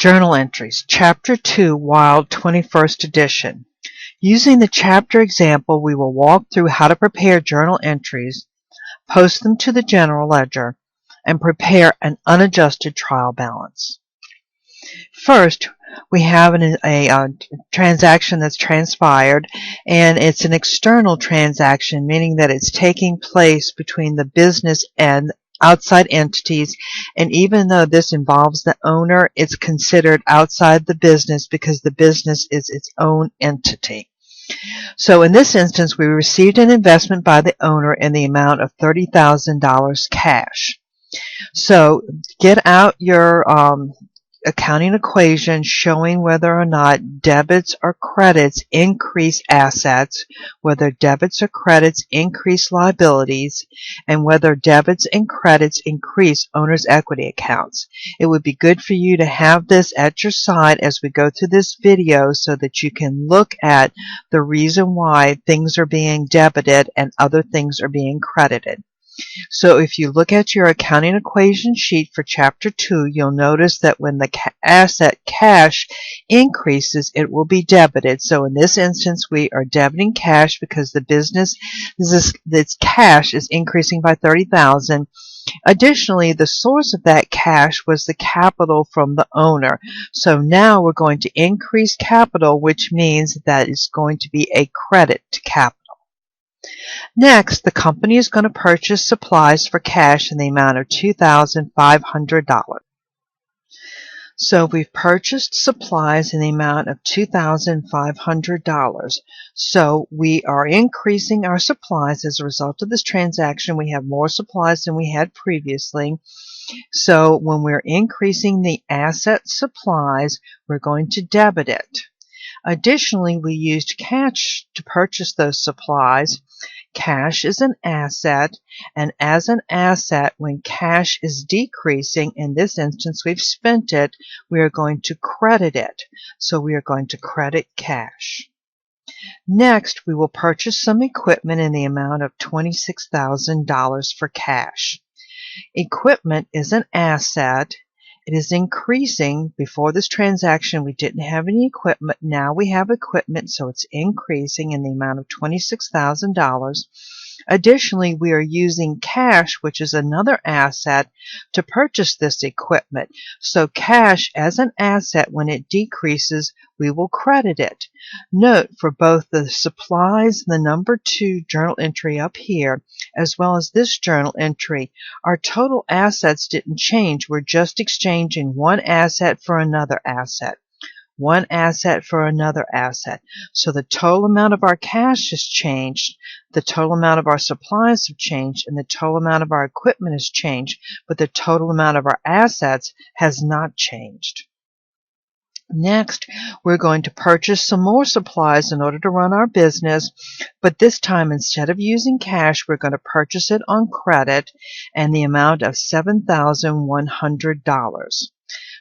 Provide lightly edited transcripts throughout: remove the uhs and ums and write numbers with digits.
Journal Entries, Chapter 2, Wild 21st Edition. Using the chapter example, we will walk through how to prepare journal entries, post them to the general ledger, and prepare an unadjusted trial balance. First, we have a transaction that's transpired, and it's an external transaction, meaning that it's taking place between the business and outside entities, and even though this involves the owner, it's considered outside the business because the business is its own entity. So in this instance, we received an investment by the owner in the amount of $30,000 cash. So get out your accounting equation showing whether or not debits or credits increase assets, whether debits or credits increase liabilities, and whether debits and credits increase owner's equity accounts. It would be good for you to have this at your side as we go through this video so that you can look at the reason why things are being debited and other things are being credited. So if you look at your accounting equation sheet for Chapter 2, you'll notice that when the asset cash increases, it will be debited. So in this instance, we are debiting cash because the business, this cash is increasing by $30,000. Additionally, the source of that cash was the capital from the owner. So now we're going to increase capital, which means that it's going to be a credit to capital. Next, the company is going to purchase supplies for cash in the amount of $2,500. So we've purchased supplies in the amount of $2,500. So we are increasing our supplies as a result of this transaction. We have more supplies than we had previously. So when we're increasing the asset supplies, we're going to debit it. Additionally, we used cash to purchase those supplies. Cash is an asset, and as an asset, when cash is decreasing, in this instance we've spent it, we are going to credit it. So we are going to credit cash. Next, we will purchase some equipment in the amount of $26,000 for cash. Equipment is an asset. It is increasing. Before this transaction, we didn't have any equipment. Now we have equipment, so it's increasing in the amount of $26,000. Additionally, we are using cash, which is another asset, to purchase this equipment. So cash as an asset, when it decreases, we will credit it. Note, for both the supplies, the number 2 journal entry up here, as well as this journal entry, our total assets didn't change. We're just exchanging one asset for another asset. One asset for another asset. So the total amount of our cash has changed, the total amount of our supplies have changed, and the total amount of our equipment has changed, but the total amount of our assets has not changed. Next, we're going to purchase some more supplies in order to run our business, but this time, instead of using cash, we're going to purchase it on credit and the amount of $7,100.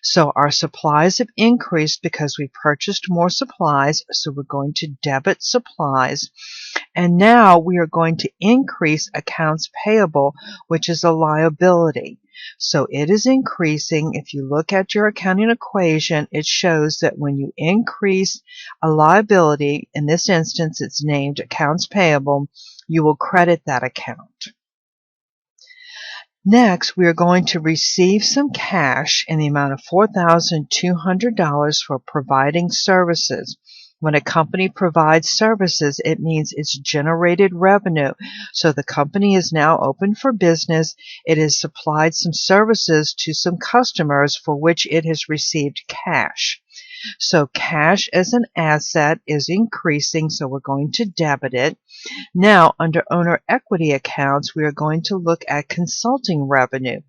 So our supplies have increased because we purchased more supplies, so we're going to debit supplies. And now we are going to increase accounts payable, which is a liability. So it is increasing. If you look at your accounting equation, it shows that when you increase a liability, in this instance it's named accounts payable, you will credit that account. Next, we are going to receive some cash in the amount of $4,200 for providing services. When a company provides services, it means it's generated revenue. So the company is now open for business. It has supplied some services to some customers for which it has received cash. So cash as an asset is increasing, so we're going to debit it. Now, under owner equity accounts, we are going to look at consulting revenue.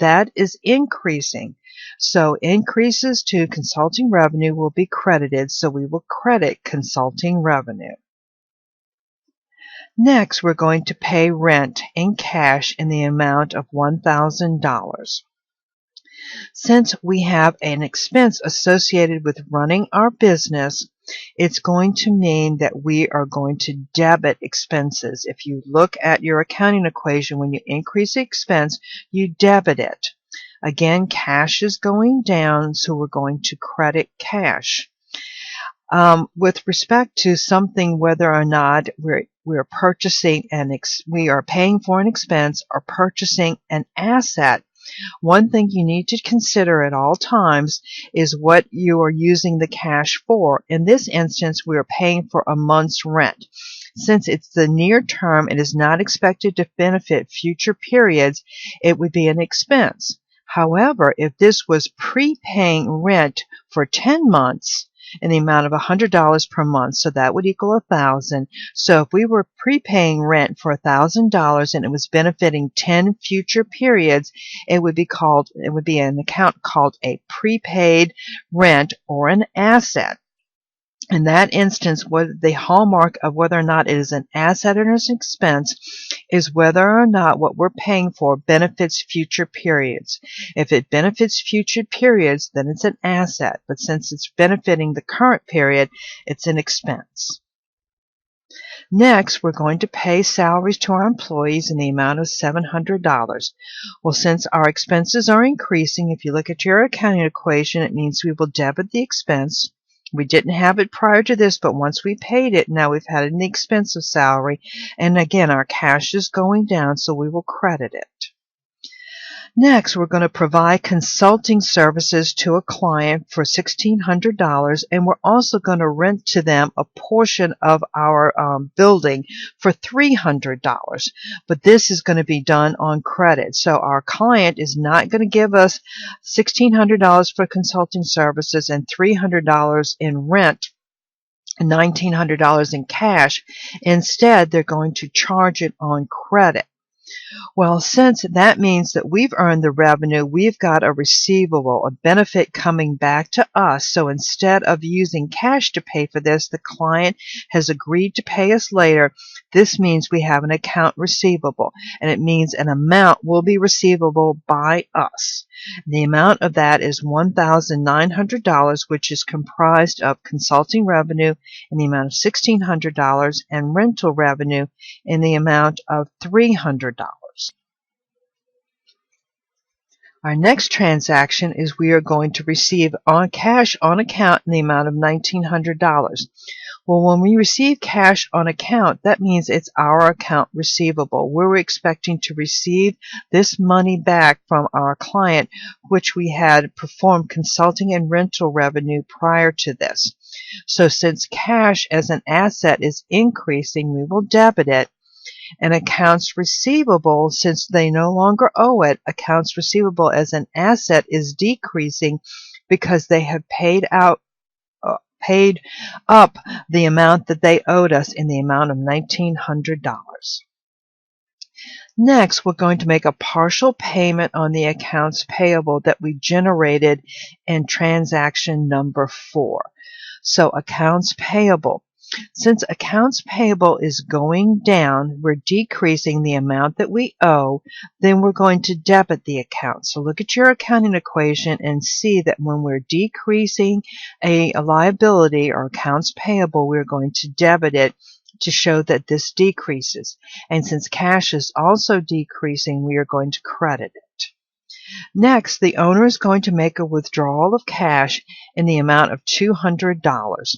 That is increasing. So increases to consulting revenue will be credited, so we will credit consulting revenue. Next, we're going to pay rent in cash in the amount of $1,000. Since we have an expense associated with running our business, it's going to mean that we are going to debit expenses. If you look at your accounting equation, when you increase the expense, you debit it. Again, cash is going down, so we're going to credit cash. With respect to something, whether or not we're purchasing we are paying for an expense or purchasing an asset, one thing you need to consider at all times is what you are using the cash for. In this instance, we are paying for a month's rent. Since it's the near term and is not expected to benefit future periods, it would be an expense. However, if this was prepaying rent for 10 months, in the amount of $100 per month, so that would equal $1,000. So if we were prepaying rent for $1,000 and it was benefiting 10 future periods, it would be an account called a prepaid rent or an asset. In that instance, the hallmark of whether or not it is an asset or an expense is whether or not what we're paying for benefits future periods. If it benefits future periods, then it's an asset, but since it's benefiting the current period, it's an expense. Next, we're going to pay salaries to our employees in the amount of $700. Well, since our expenses are increasing, if you look at your accounting equation, it means we will debit the expense. We didn't have it prior to this, but once we paid it, now we've had an expense of salary. And again, our cash is going down, so we will credit it. Next, we're going to provide consulting services to a client for $1,600, and we're also going to rent to them a portion of our building for $300. But this is going to be done on credit. So our client is not going to give us $1,600 for consulting services and $300 in rent and $1,900 in cash. Instead, they're going to charge it on credit. Well, since that means that we've earned the revenue, we've got a receivable, a benefit coming back to us. So instead of using cash to pay for this, the client has agreed to pay us later. This means we have an account receivable, and it means an amount will be receivable by us. The amount of that is $1,900, which is comprised of consulting revenue in the amount of $1,600 and rental revenue in the amount of $300. Our next transaction is we are going to receive cash on account in the amount of $1,900. Well, when we receive cash on account, that means it's our account receivable. We're expecting to receive this money back from our client, which we had performed consulting and rental revenue prior to this. So since cash as an asset is increasing, we will debit it. And accounts receivable, since they no longer owe it, accounts receivable as an asset is decreasing because they have paid up the amount that they owed us in the amount of $1,900. Next, we're going to make a partial payment on the accounts payable that we generated in transaction number 4. So accounts payable. Since accounts payable is going down, we're decreasing the amount that we owe, then we're going to debit the account. So look at your accounting equation and see that when we're decreasing a liability or accounts payable, we're going to debit it to show that this decreases. And since cash is also decreasing, we are going to credit it. Next, the owner is going to make a withdrawal of cash in the amount of $200.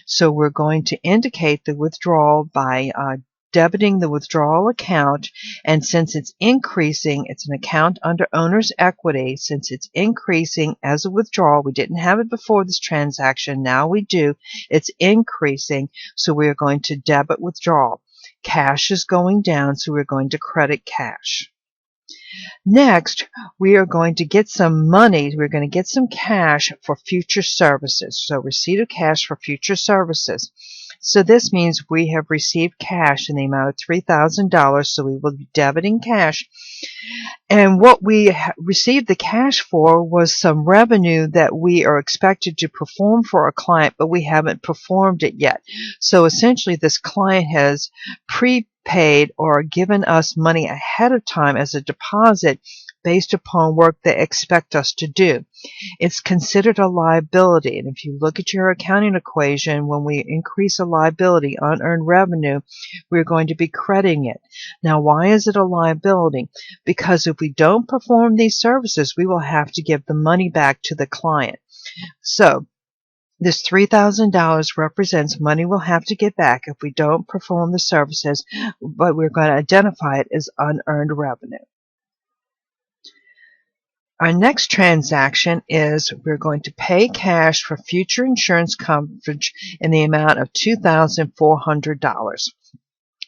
So we're going to indicate the withdrawal by debiting the withdrawal account, and since it's increasing, it's an account under owner's equity. Since it's increasing as a withdrawal, we didn't have it before this transaction, now we do. It's increasing, so we are going to debit withdrawal. Cash is going down, so we're going to credit cash. Next, we are going to get some money. We're going to get some cash for future services. So receipt of cash for future services. So this means we have received cash in the amount of $3,000. So we will be debiting cash. And what we received the cash for was some revenue that we are expected to perform for a client, but we haven't performed it yet. So essentially, this client has prepaid or given us money ahead of time as a deposit based upon work they expect us to do. It's considered a liability, and if you look at your accounting equation, when we increase a liability, unearned revenue, we're going to be crediting it. Now, why is it a liability? Because if we don't perform these services, we will have to give the money back to the client. So this $3,000 represents money we'll have to get back if we don't perform the services, but we're going to identify it as unearned revenue. Our next transaction is we're going to pay cash for future insurance coverage in the amount of $2,400.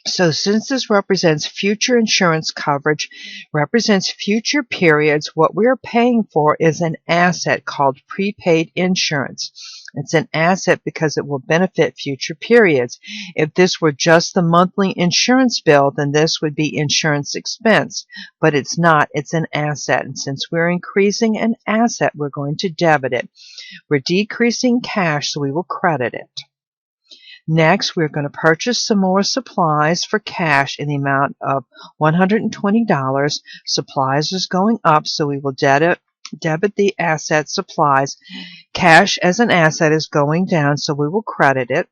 So since this represents future insurance coverage, represents future periods, what we're paying for is an asset called prepaid insurance. It's an asset because it will benefit future periods. If this were just the monthly insurance bill, then this would be insurance expense. But it's not. It's an asset. And since we're increasing an asset, we're going to debit it. We're decreasing cash, so we will credit it. Next, we're going to purchase some more supplies for cash in the amount of $120. Supplies is going up, so we will debit the asset supplies. Cash as an asset is going down, so we will credit it.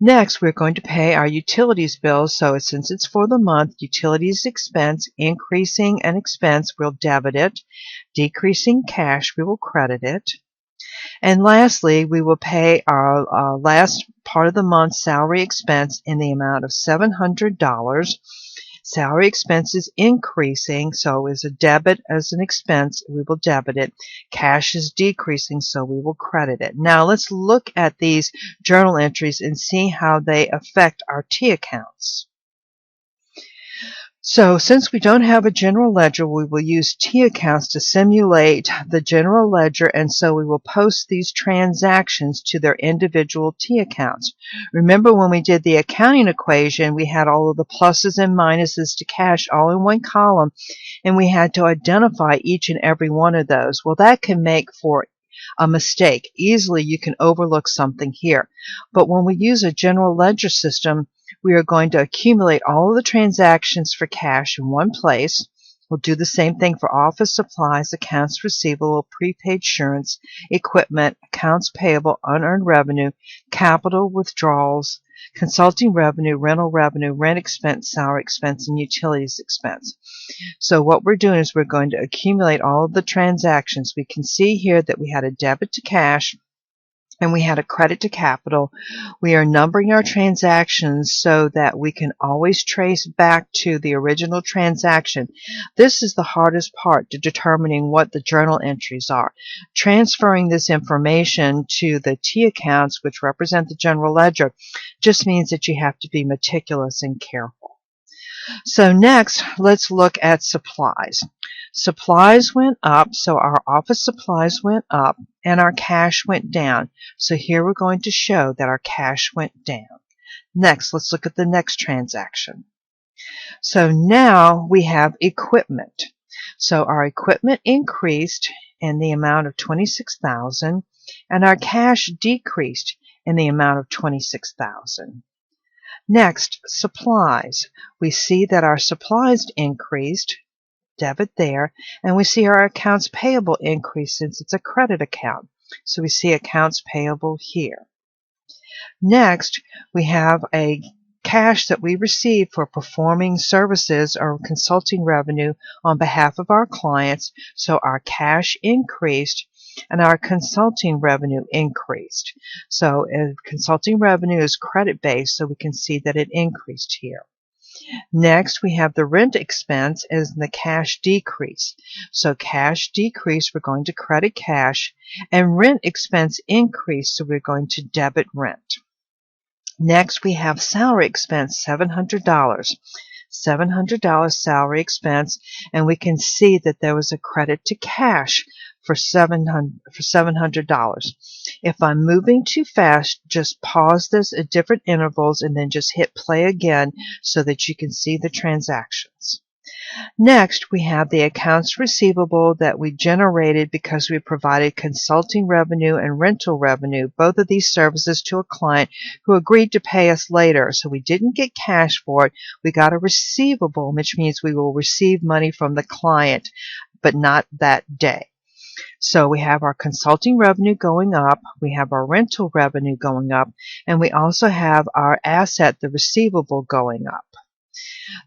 Next, we're going to pay our utilities bills. So since it's for the month, utilities expense, increasing an expense, we'll debit it. Decreasing cash, we will credit it. And lastly, we will pay our last part of the month salary expense in the amount of $700. Salary expense is increasing, so is a debit as an expense, we will debit it. Cash is decreasing, so we will credit it. Now let's look at these journal entries and see how they affect our T accounts. So since we don't have a general ledger, we will use T accounts to simulate the general ledger, and so we will post these transactions to their individual T accounts. Remember when we did the accounting equation, we had all of the pluses and minuses to cash all in one column, and we had to identify each and every one of those. Well, that can make for a mistake. Easily you can overlook something here. But when we use a general ledger system, we are going to accumulate all of the transactions for cash in one place. We'll do the same thing for office supplies, accounts receivable, prepaid insurance, equipment, accounts payable, unearned revenue, capital withdrawals, consulting revenue, rent expense, salary expense, and utilities expense. So what we're doing is we're going to accumulate all of the transactions. We can see here that we had a debit to cash, and we had a credit to capital. We are numbering our transactions so that we can always trace back to the original transaction. This is the hardest part to determining what the journal entries are. Transferring this information to the T accounts, which represent the general ledger, just means that you have to be meticulous and careful. So next, let's look at supplies. Supplies went up, so our office supplies went up, and our cash went down. So here we're going to show that our cash went down. Next, let's look at the next transaction. So now we have equipment. So our equipment increased in the amount of $26,000, and our cash decreased in the amount of $26,000. Next, supplies. We see that our supplies increased, debit there, and we see our accounts payable increase since it's a credit account. So we see accounts payable here. Next, we have a cash that we receive for performing services or consulting revenue on behalf of our clients. So our cash increased and our consulting revenue increased. So consulting revenue is credit based, so we can see that it increased here. Next, we have the rent expense as the cash decrease. So cash decrease, we're going to credit cash, and rent expense increase, so we're going to debit rent. Next, we have salary expense, $700. $700 salary expense, and we can see that there was a credit to cash for $700. If I'm moving too fast, just pause this at different intervals and then just hit play again so that you can see the transactions. Next, we have the accounts receivable that we generated because we provided consulting revenue and rental revenue, both of these services, to a client who agreed to pay us later. So we didn't get cash for it. We got a receivable, which means we will receive money from the client, but not that day. So we have our consulting revenue going up, we have our rental revenue going up, and we also have our asset, the receivable, going up.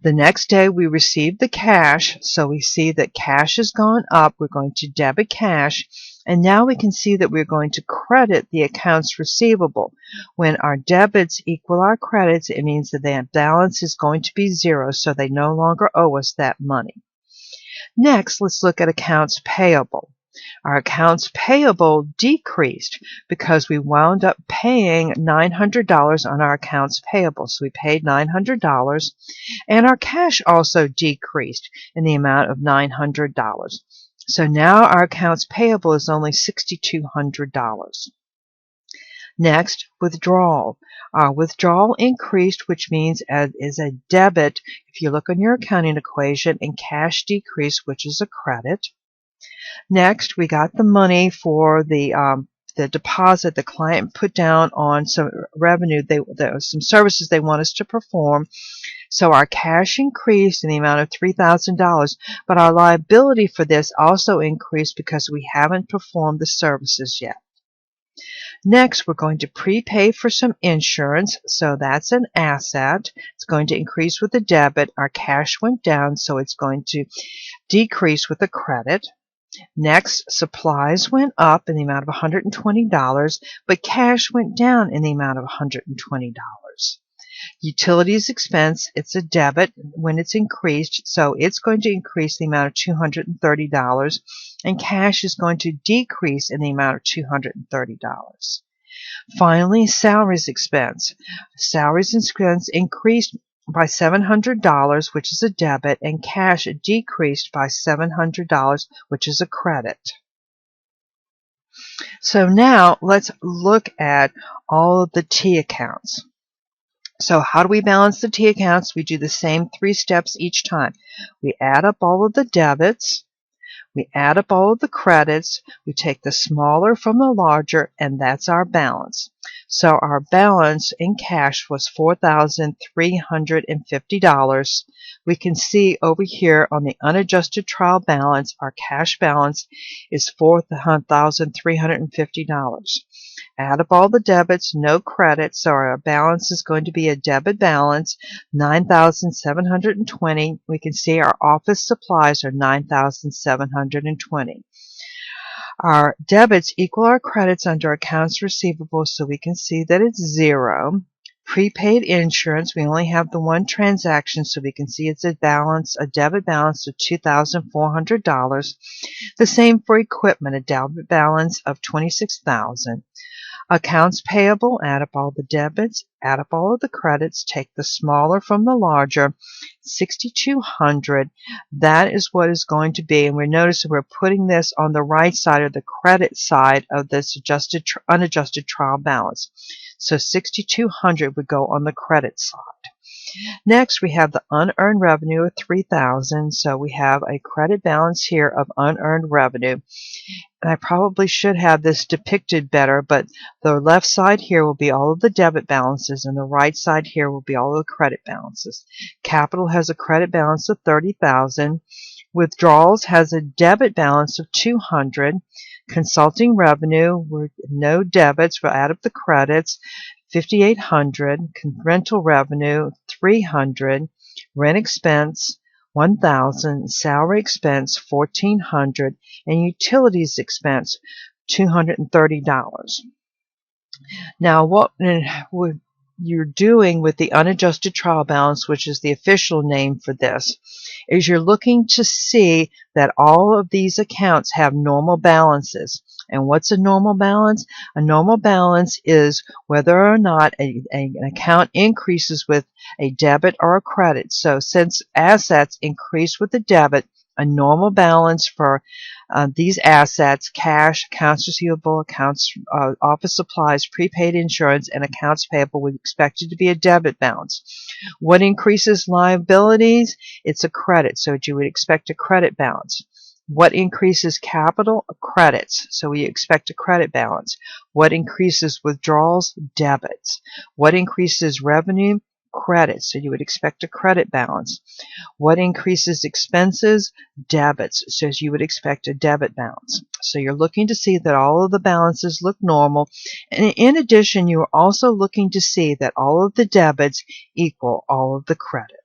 The next day we receive the cash, so we see that cash has gone up. We're going to debit cash, and now we can see that we're going to credit the accounts receivable. When our debits equal our credits, it means that the balance is going to be zero, so they no longer owe us that money. Next, let's look at accounts payable. Our accounts payable decreased because we wound up paying $900 on our accounts payable. So we paid $900, and our cash also decreased in the amount of $900. So now our accounts payable is only $6,200. Next, withdrawal. Our withdrawal increased, which means is a debit if you look on your accounting equation, and cash decreased, which is a credit. Next, we got the money for the deposit the client put down on some revenue, some services they want us to perform. So our cash increased in the amount of $3,000, but our liability for this also increased because we haven't performed the services yet. Next, we're going to prepay for some insurance, so that's an asset. It's going to increase with a debit. Our cash went down, so it's going to decrease with a credit. Next, supplies went up in the amount of $120, but cash went down in the amount of $120. Utilities expense, it's a debit when it's increased, so it's going to increase the amount of $230, and cash is going to decrease in the amount of $230. Finally, salaries expense. Salaries expense increased by $700, which is a debit, and cash decreased by $700, which is a credit. So now let's look at all of the T accounts. So how do we balance the T accounts? We do the same 3 steps each time. We add up all of the debits, we add up all of the credits, we take the smaller from the larger, and that's our balance. So our balance in cash was $4,350. We can see over here on the unadjusted trial balance, our cash balance is $4,350. Add up all the debits, no credits, so our balance is going to be a debit balance, $9,720. We can see our office supplies are $9,720. Our debits equal our credits under accounts receivable, so we can see that it's 0. Prepaid insurance, we only have the one transaction, so we can see it's a debit balance of $2,400. The same for equipment, a debit balance of $26,000. Accounts payable, add up all the debits, add up all of the credits, take the smaller from the larger, $6,200. That is what is going to be, and we notice that we're putting this on the right side or the credit side of this unadjusted trial balance. So $6,200 would go on the credit side. Next, we have the unearned revenue of $3,000. So we have a credit balance here of unearned revenue. And I probably should have this depicted better, but the left side here will be all of the debit balances, and the right side here will be all of the credit balances. Capital has a credit balance of $30,000. Withdrawals has a debit balance of $200. Consulting revenue, no debits, we'll add up the credits, $5,800. Rental revenue, $300. Rent expense, $1,000. Salary expense, $1,400. And utilities expense, $230. Now, what you're doing with the unadjusted trial balance, which is the official name for this, is you're looking to see that all of these accounts have normal balances. And what's a normal balance? A normal balance is whether or not an account increases with a debit or a credit. So since assets increase with the debit, A normal balance for these assets, cash, accounts receivable, accounts, office supplies, prepaid insurance, and accounts payable, we expect it to be a debit balance. What increases liabilities? It's a credit, so you would expect a credit balance. What increases capital? Credits, so we expect a credit balance. What increases withdrawals? Debits. What increases revenue? Credits, so you would expect a credit balance. What increases expenses? Debits, so you would expect a debit balance. So you're looking to see that all of the balances look normal, and in addition, you are also looking to see that all of the debits equal all of the credits.